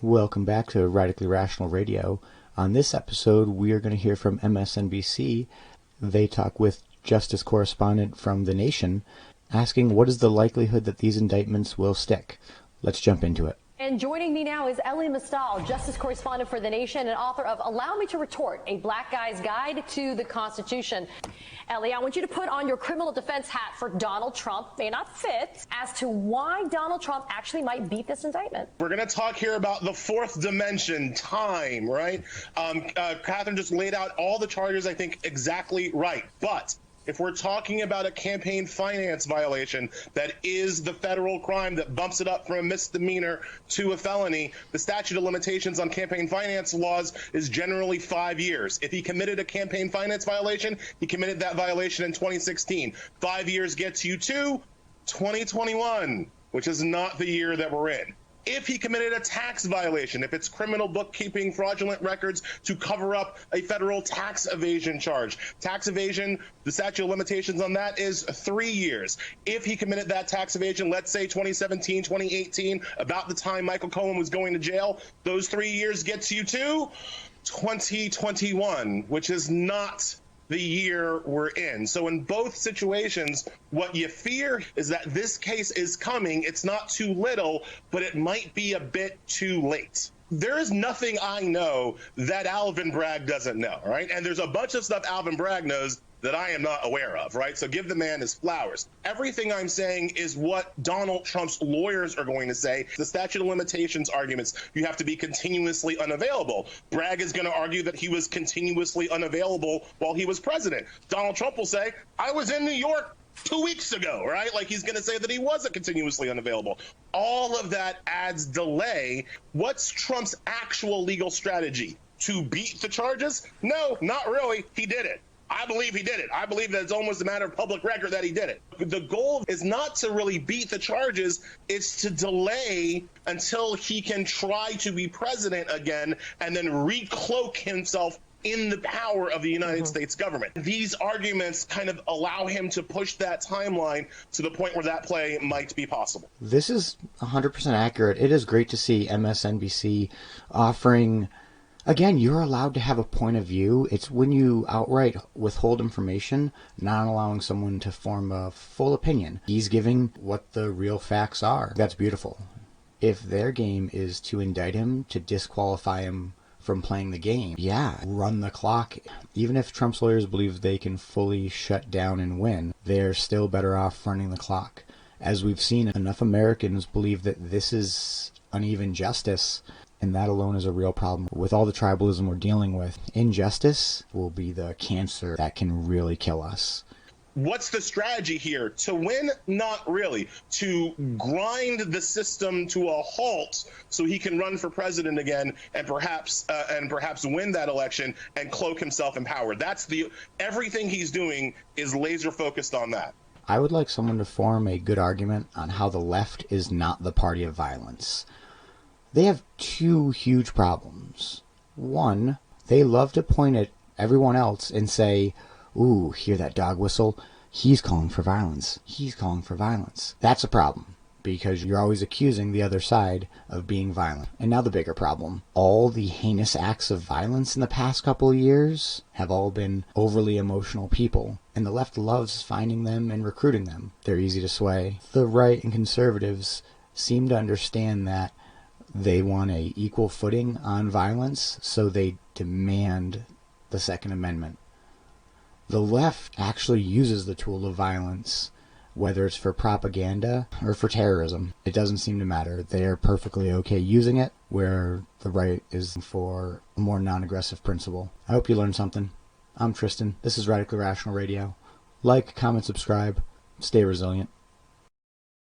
Welcome back to Radically Rational Radio. On this episode, we are going to hear from MSNBC. They talk with Justice Correspondent from The Nation, asking what is the likelihood that these indictments will stick. Let's jump into it. And joining me now is Ellie Mistal, Justice Correspondent for The Nation and author of Allow Me to Retort, a Black Guy's Guide to the Constitution. Ellie, I want you to put on your criminal defense hat for Donald Trump, may not fit, as to why Donald Trump actually might beat this indictment. We're going to talk here about the fourth dimension, time, right? Catherine just laid out all the charges, I think, exactly right. But if we're talking about a campaign finance violation that is the federal crime that bumps it up from a misdemeanor to a felony, the statute of limitations on campaign finance laws is generally 5 years. If he committed a campaign finance violation, he committed that violation in 2016. 5 years gets you to 2021, which is not the year that we're in. If he committed a tax violation, if it's criminal bookkeeping, fraudulent records to cover up a federal tax evasion charge. Tax evasion, the statute of limitations on that is 3 years. If he committed that tax evasion, let's say 2017, 2018, about the time Michael Cohen was going to jail, those 3 years gets you to 2021, which is not the year we're in. So in both situations, what you fear is that this case is coming. It's not too little, but it might be a bit too late. There is nothing I know that Alvin Bragg doesn't know, right? And there's a bunch of stuff Alvin Bragg knows that I am not aware of, right? So give the man his flowers. Everything I'm saying is what Donald Trump's lawyers are going to say. The statute of limitations arguments, you have to be continuously unavailable. Bragg is going to argue that he was continuously unavailable while he was president. Donald Trump will say, I was in New York 2 weeks ago, right? Like he's going to say that he wasn't continuously unavailable. All of that adds delay. What's Trump's actual legal strategy? To beat the charges? No, not really. He did it. I believe he did it. I believe that it's almost a matter of public record that he did it. The goal is not to really beat the charges. It's to delay until he can try to be president again and then re-cloak himself in the power of the United States government. These arguments kind of allow him to push that timeline to the point where that play might be possible. This is 100% accurate. It is great to see MSNBC offering... Again, you're allowed to have a point of view. It's when you outright withhold information, not allowing someone to form a full opinion. He's giving what the real facts are. That's beautiful. If their game is to indict him, to disqualify him from playing the game, yeah, run the clock. Even if Trump's lawyers believe they can fully shut down and win, they're still better off running the clock. As we've seen, enough Americans believe that this is uneven justice. And that alone is a real problem. With all the tribalism we're dealing with, injustice will be the cancer that can really kill us. What's the strategy here? To win? Not really. To grind the system to a halt so he can run for president again and perhaps win that election and cloak himself in power. Everything he's doing is laser focused on that. I would like someone to form a good argument on how the left is not the party of violence. They have two huge problems. One, they love to point at everyone else and say, ooh, hear that dog whistle? He's calling for violence. He's calling for violence. That's a problem, because you're always accusing the other side of being violent. And now the bigger problem. All the heinous acts of violence in the past couple of years have all been overly emotional people, and the left loves finding them and recruiting them. They're easy to sway. The right and conservatives seem to understand that they want a equal footing on violence, so they demand the Second Amendment. The left actually uses the tool of violence, whether it's for propaganda or for terrorism. It doesn't seem to matter. They're perfectly okay using it, where the right is for a more non-aggressive principle. I hope you learned something. I'm Tristan. This is Radically Rational Radio. Like, comment, subscribe. Stay resilient.